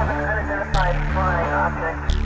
have an unidentified flying object.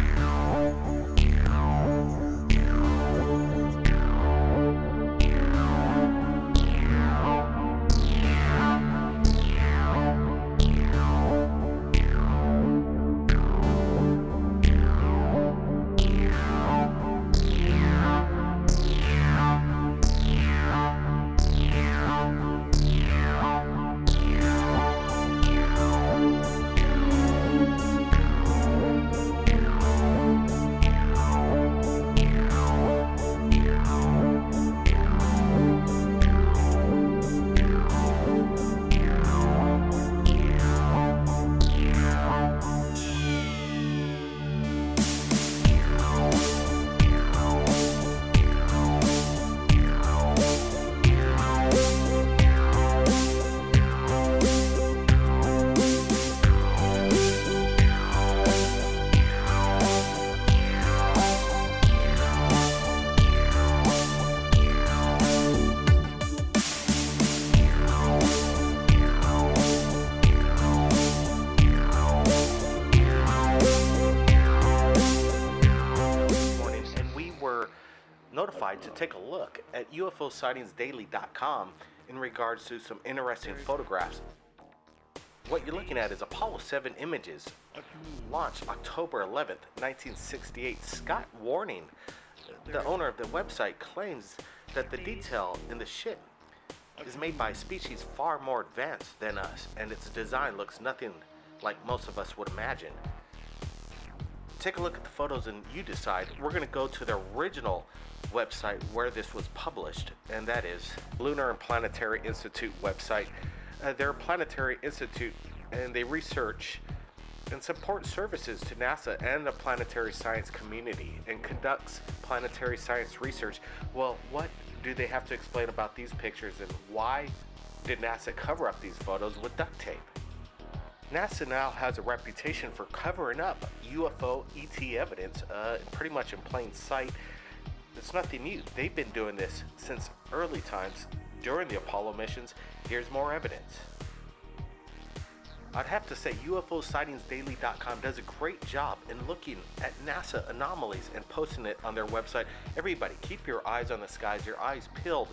Notified to take a look at UFOsightsdaily.com in regards to some interesting photographs. What you're looking at is Apollo 7 images, launched October 11th, 1968. Scott Warning, the owner of the website, claims that the detail in the ship is made by a species far more advanced than us, and its design looks nothing like most of us would imagine. Take a look at the photos and you decide. We're going to go to the original website where this was published, and that is Lunar and Planetary Institute website. They're a planetary institute, and they research and support services to NASA and the planetary science community, and conducts planetary science research. Well, what do they have to explain about these pictures, and why did NASA cover up these photos with duct tape? NASA now has a reputation for covering up UFO ET evidence pretty much in plain sight. It's nothing new. They've been doing this since early times during the Apollo missions. Here's more evidence. I'd have to say UFOsightsdaily.com does a great job in looking at NASA anomalies and posting it on their website. Everybody, keep your eyes on the skies, your eyes peeled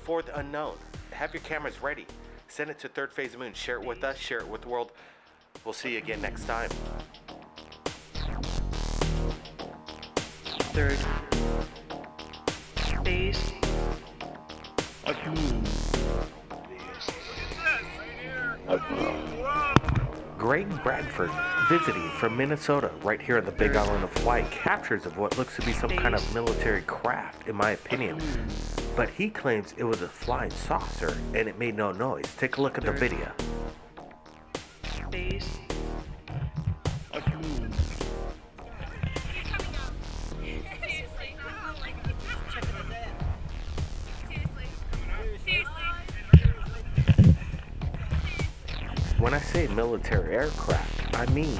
for the unknown. Have your cameras ready. Send it to Third Phase Moon. Share it with us, share it with the world. We'll see you again next time. Third phase moon. Greg Bradford, visiting from Minnesota, right here on the Big Island of Hawaii, captures of what looks to be some kind of military craft, in my opinion. But he claims it was a flying saucer and it made no noise. Take a look at the video. Phase moon. When I say military aircraft, I mean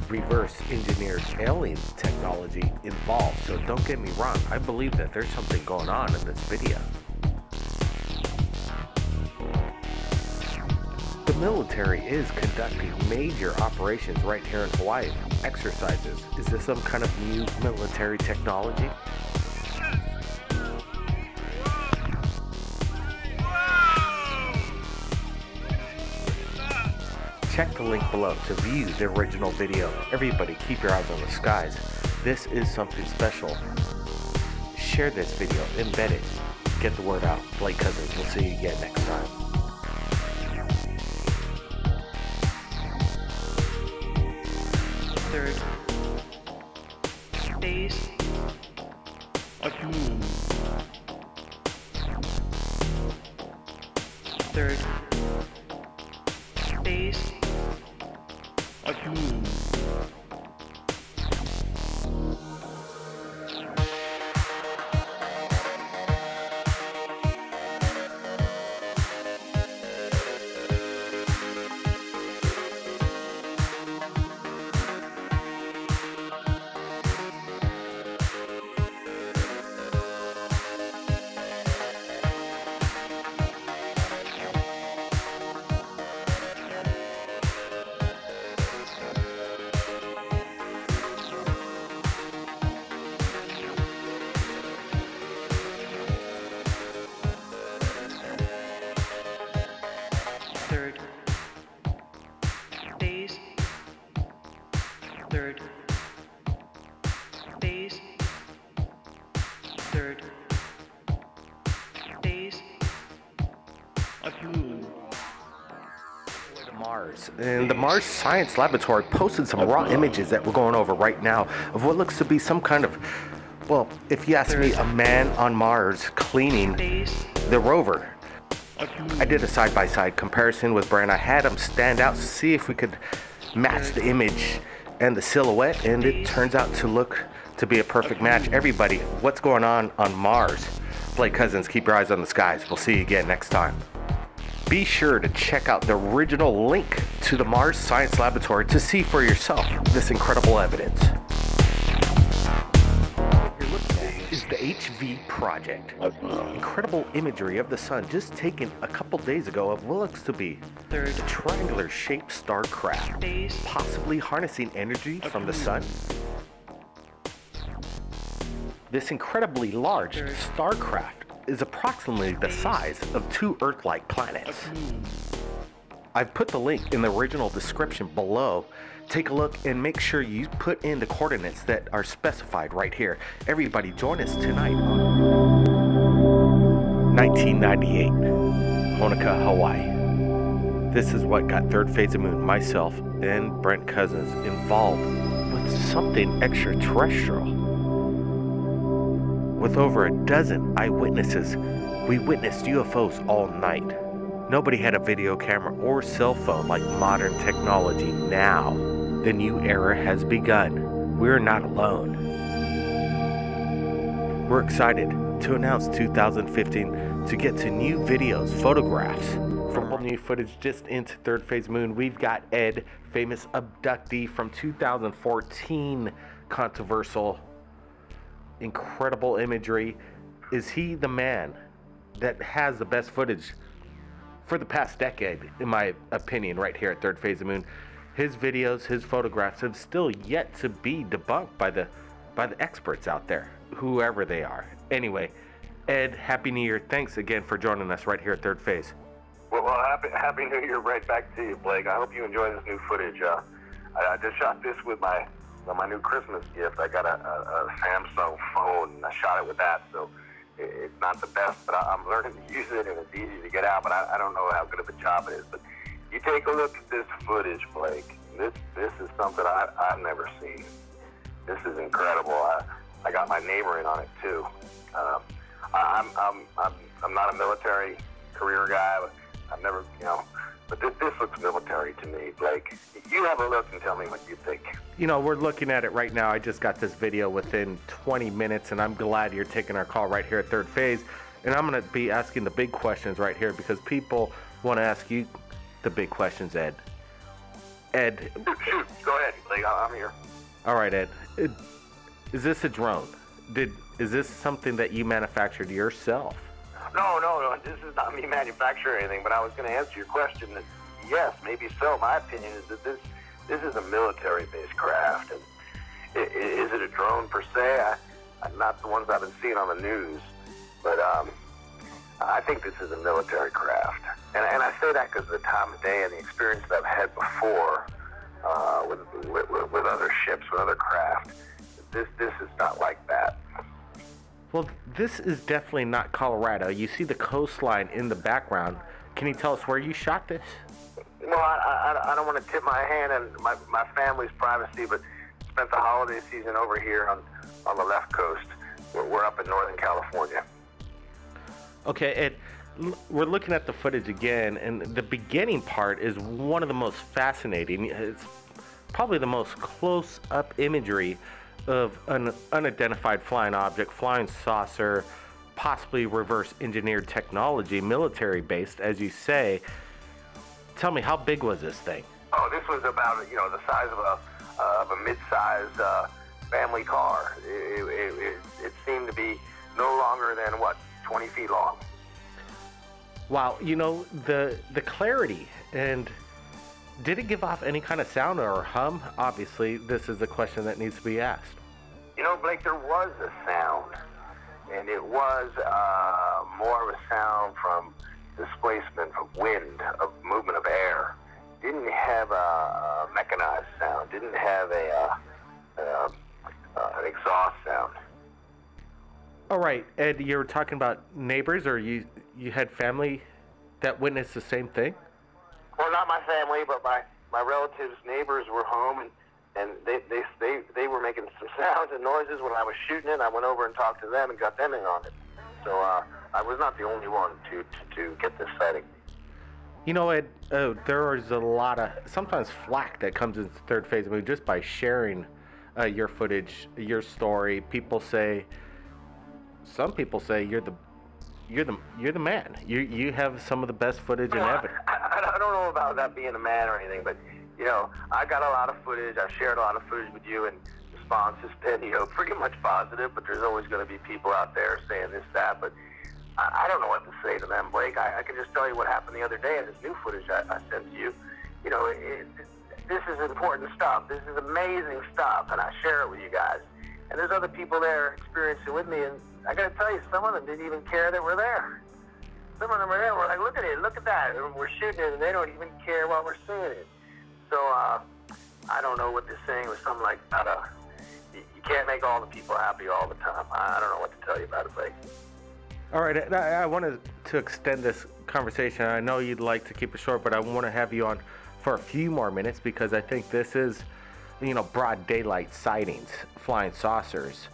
reverse engineered alien technology involved, so don't get me wrong, I believe that there's something going on in this video. The military is conducting major operations right here in Hawaii. Exercises. Is this some kind of new military technology? Check the link below to view the original video. Everybody keep your eyes on the skies. This is something special. Share this video, embed it, get the word out. Blake Cousins, we'll see you again next time. Third phase moon. Third phase moon. third phase, third phase of moon. Mars. And the Mars Science Laboratory posted some raw images that we're going over right now of what looks to be some kind of, well, if you ask me, a man on Mars cleaning the rover. I did a side-by-side comparison with Brand. I had them stand out to see if we could match the image and the silhouette, and it turns out to be a perfect match. Everybody, what's going on Mars? Blake Cousins, keep your eyes on the skies. We'll see you again next time. Be sure to check out the original link to the Mars Science Laboratory to see for yourself this incredible evidence. What you're looking at is the HV project. Incredible imagery of the sun just taken a couple days ago of what looks to be a triangular shaped star craft, possibly harnessing energy from the sun. This incredibly large star craft is approximately the size of 2 Earth-like planets. I've put the link in the original description below. Take a look and make sure you put in the coordinates that are specified right here. Everybody join us tonight on 1998, Honoka, Hawaii. This is what got third phase of moon, myself and Brent Cousins, involved with something extraterrestrial. With over a dozen eyewitnesses, we witnessed UFOs all night. Nobody had a video camera or cell phone like modern technology. Now, the new era has begun. We're not alone. We're excited to announce 2015 to get to new videos, photographs. From all new footage just into third phase moon, we've got Ed, famous abductee from 2014, controversial, incredible imagery. Is he the man that has the best footage for the past decade, in my opinion, right here at third phase of moon? His videos, his photographs have still yet to be debunked by the experts out there, whoever they are. Anyway, Ed, Happy New Year. Thanks again for joining us right here at third phase. Well, happy New Year right back to you, Blake. I hope you enjoy this new footage. I just shot this with my new Christmas gift. I got a Samsung phone, and I shot it with that, so it's not the best, but I'm learning to use it, and it's easy to get out, but I don't know how good of a job it is. But you take a look at this footage, Blake. This is something I've never seen. This is incredible. I got my neighbor in on it, too. I'm not a military career guy. I've never, but this looks military to me, Blake. You have a look and tell me what you think. We're looking at it right now. I just got this video within 20 minutes, and I'm glad you're taking our call right here at third phase. And I'm going to be asking the big questions right here because people want to ask you the big questions, Ed. Ed. Shoot. Go ahead, Blake. I'm here. All right, Ed. Is this a drone? Is this something that you manufactured yourself? No. This is not me manufacturing anything, but I was going to answer your question that yes, maybe so. My opinion is that this is a military-based craft. And is it a drone per se? Not the ones I've been seeing on the news, but I think this is a military craft. And I say that because of the time of day and the experience that I've had before with other ships, with other craft. This is not like that. Well, this is definitely not Colorado. You see the coastline in the background. Can you tell us where you shot this? No, I don't want to tip my hand and my family's privacy, but spent the holiday season over here on the left coast. We're up in Northern California. Okay, Ed, we're looking at the footage again, and the beginning part is one of the most fascinating. It's probably the most close-up imagery of an unidentified flying object, flying saucer, possibly reverse engineered technology, military based, as you say. Tell me, how big was this thing? Oh, this was about the size of a mid-size family car. It seemed to be no longer than 20 feet long. Wow, the clarity, and did it give off any kind of sound or hum? Obviously, this is a question that needs to be asked. Blake, there was a sound, and it was more of a sound from displacement of wind, of movement of air. Didn't have a mechanized sound, didn't have a an exhaust sound. All right, Ed, you were talking about neighbors, or you had family that witnessed the same thing? Well, not my family, but my relatives' neighbors were home, and they were making some sounds and noises when I was shooting it. I went over and talked to them and got them in on it. So I was not the only one to get this sighting. You know, Ed, there is a lot of sometimes flack that comes into third phase. I mean, just by sharing your footage, your story. Some people say you're the man. You have some of the best footage and evidence. I don't know about that being a man or anything, but you know, I got a lot of footage. I've shared a lot of footage with you, and the response has been, pretty much positive. But there's always going to be people out there saying this, that. But I don't know what to say to them, Blake. I can just tell you what happened the other day in this new footage I sent to you. You know, this is important stuff. This is amazing stuff, and I share it with you guys. And there's other people there experiencing it with me, and I got to tell you, some of them didn't even care that we're there. Some of them are there. We're like, look at it, look at that. And we're shooting it, and they don't even care while we're seeing it. So I don't know what they're saying or something like that. You can't make all the people happy all the time. I don't know what to tell you about it, Blake. All right, I wanted to extend this conversation. I know you'd like to keep it short, but I want to have you on for a few more minutes because I think this is, broad daylight sightings, flying saucers,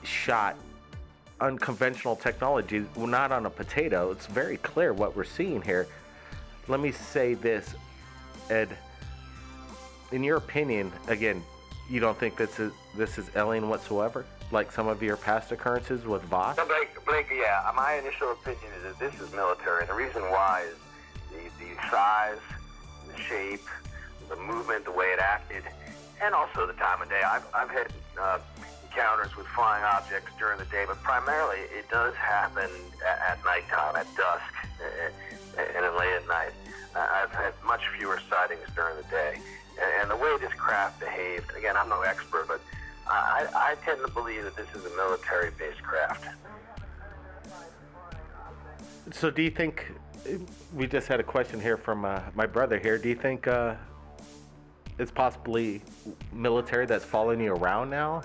shot unconventional technology, not on a potato. It's very clear what we're seeing here. Let me say this, Ed. In your opinion, again, you don't think this is alien whatsoever, like some of your past occurrences with Voss? No, Blake, yeah. My initial opinion is that this is military, and the reason why is the size, the shape, the movement, the way it acted, and also the time of day. I've had encounters with flying objects during the day, but primarily it does happen at nighttime, at dusk, and then late at night. I've had much fewer sightings during the day. And the way this craft behaved, again, I'm no expert, but I tend to believe that this is a military-based craft. So do you think, we just had a question here from my brother here, do you think it's possibly military that's following you around now?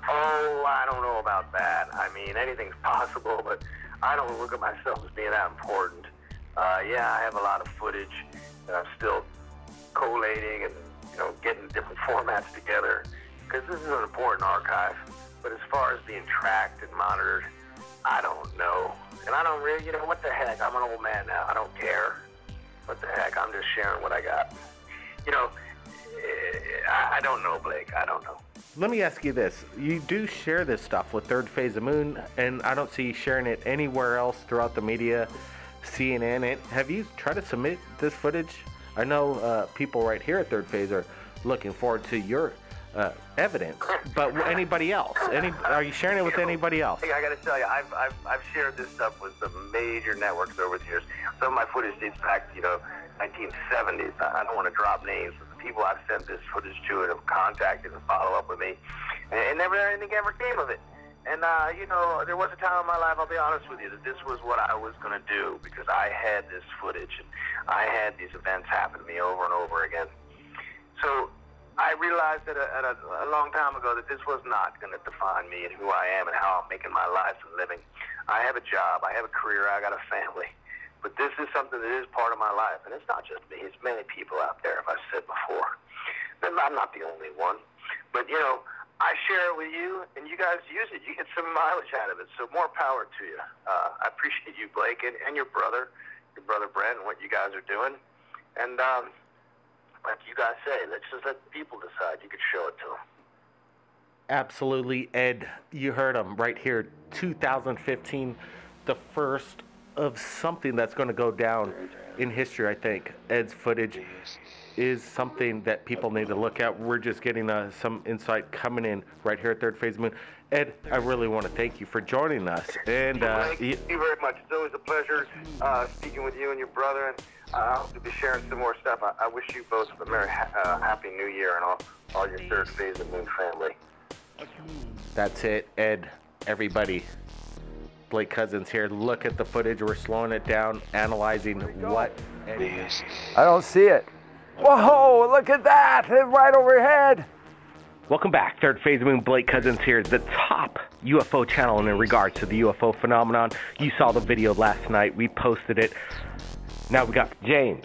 Oh, I don't know about that. I mean, anything's possible, but I don't look at myself as being that important. Yeah, I have a lot of footage that I'm still collating and, getting different formats together, because this is an important archive. But as far as being tracked and monitored, I don't know. And I don't really, what the heck? I'm an old man now. I don't care. What the heck? I'm just sharing what I got. I don't know, Blake. I don't know. Let me ask you this. You do share this stuff with Third Phase of Moon, and I don't see you sharing it anywhere else throughout the media, CNN. Have you tried to submit this footage? I know people right here at Third Phase are looking forward to your evidence, but anybody else? Are you sharing it with anybody else? Hey, I got to tell you, I've shared this stuff with some major networks over the years. Some of my footage dates back, 1970s. I don't want to drop names, but the people I've sent this footage to and have contacted and follow up with me, and never anything ever came of it. And, there was a time in my life, I'll be honest with you, that this was what I was going to do, because I had this footage, and I had these events happen to me over and over again. So I realized that a long time ago that this was not going to define me and who I am and how I'm making my life and living. I have a job, I have a career, I got a family. But this is something that is part of my life, and it's not just me, it's many people out there, as I've said before. And I'm not the only one. But, I share it with you, and you guys use it. You get some mileage out of it, so more power to you. I appreciate you, Blake, and your brother Brent, and what you guys are doing. And like you guys say, let's just let the people decide. You could show it to them. Absolutely, Ed. You heard him right here. 2015, the first of something that's going to go down in history, I think. Ed's footage is something that people need to look at. We're just getting some insight coming in right here at Third Phase Moon. Ed, I really want to thank you for joining us. And thank you very much. It's always a pleasure speaking with you and your brother. And I hope to be sharing some more stuff. I wish you both a very happy New Year and all your Third Phase of Moon family. That's it, Ed. Everybody. Blake Cousins here. Look at the footage. We're slowing it down, analyzing what Ed is. I don't see it. Whoa, look at that, right overhead. Welcome back. Third Phase Moon, Blake Cousins here, the top UFO channel in regards to the UFO phenomenon. You saw the video last night. We posted it. Now we got James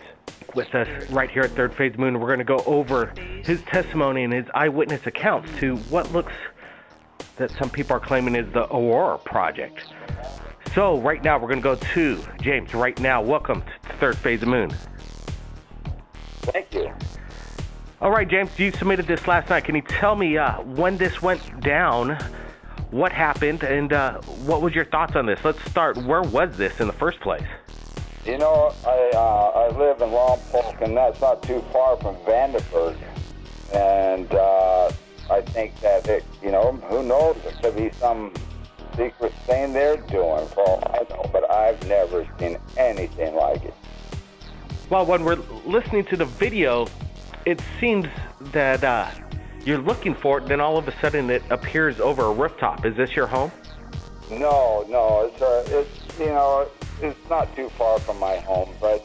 with us right here at Third Phase Moon. We're going to go over his testimony and his eyewitness accounts to what looks that some people are claiming is the Aurora Project. So right now we're going to go to James right now. Welcome to Third Phase Moon. Thank you. All right, James, you submitted this last night. Can you tell me when this went down, what happened, and what was your thoughts on this? Let's start. Where was this in the first place? You know, I live in Lompoc, and that's not too far from Vandenberg. And I think that, who knows? It could be some secret thing they're doing, for all I know. But I've never seen anything like it. Well, when we're listening to the video, it seems that you're looking for it, then all of a sudden it appears over a rooftop. Is this your home? No, it's not too far from my home. But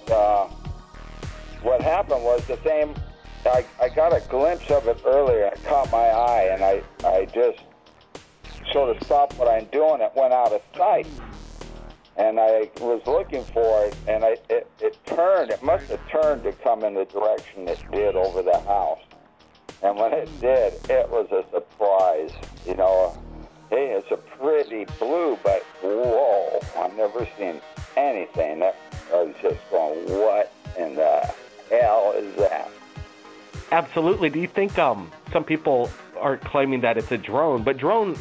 what happened was the same. I got a glimpse of it earlier. It caught my eye, and I just sort of stopped what I'm doing. It went out of sight. And I was looking for it, and it turned. It must have turned to come in the direction it did over the house. And when it did, it was a surprise. Hey, it's a pretty blue, but whoa, I've never seen anything. I was just going, what in the hell is that? Absolutely. Do you think some people are claiming that it's a drone? But drones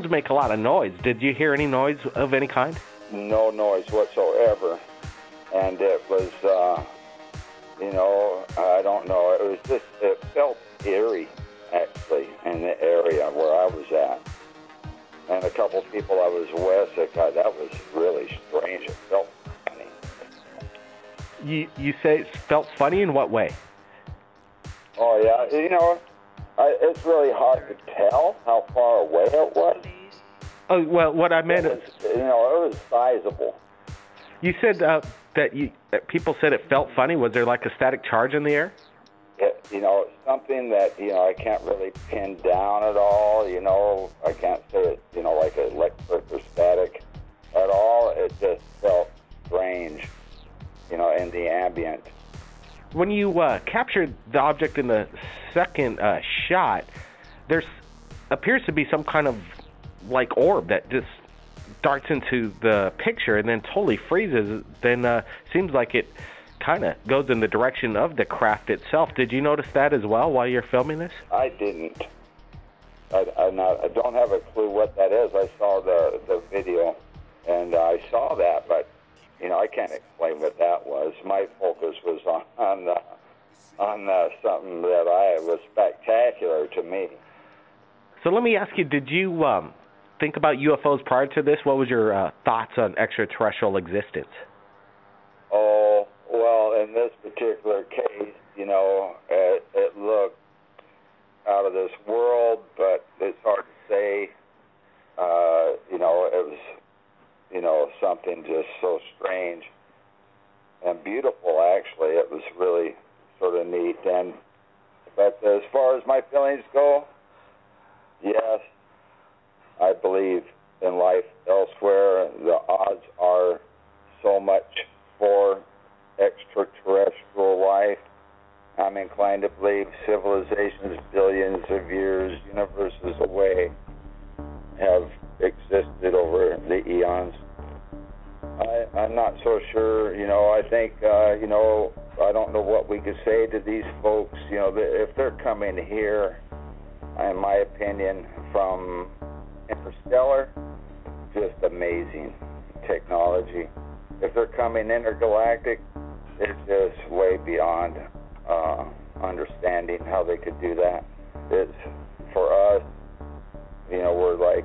make a lot of noise. Did you hear any noise of any kind? No noise whatsoever, and it was, I don't know, it felt eerie, actually, in the area where I was at, and a couple people I was with, that was really strange. It felt funny. You say it felt funny in what way? Oh, yeah, it's really hard to tell how far away it was. Oh, well, what I meant is, it was sizable. You said that people said it felt funny. Was there like a static charge in the air? It's something that, I can't really pin down at all. I can't say it, like electric or static at all. It just felt strange, in the ambient. When you captured the object in the second shot, there appears to be some kind of like orb that just darts into the picture and then totally freezes. Then seems like it kind of goes in the direction of the craft itself. Did you notice that as well while you're filming this? I didn't. I don't have a clue what that is. I saw the video and I saw that, but I can't explain what that was. My focus was on something that was spectacular to me. So let me ask you, did you think about UFOs prior to this? What was your thoughts on extraterrestrial existence? Oh, well, in this particular case, it looked out of this world, but it's hard to say. It was, something just so strange and beautiful, actually. It was really sort of neat. But as far as my feelings go, yes, I believe in life elsewhere. The odds are so much for extraterrestrial life. I'm inclined to believe civilizations billions of years, universes away, have existed over the eons. I'm not so sure. I think, I don't know what we could say to these folks. If they're coming here, in my opinion, from interstellar, just amazing technology. If they're coming intergalactic, it's just way beyond understanding how they could do that. It's, for us, we're like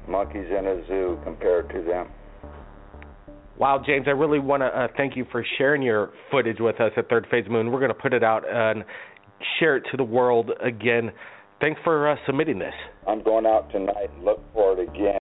monkeys in a zoo compared to them. Wow, James, I really want to thank you for sharing your footage with us at Third Phase Moon. We're going to put it out and share it to the world again. Thanks for submitting this. I'm going out tonight and look for it again.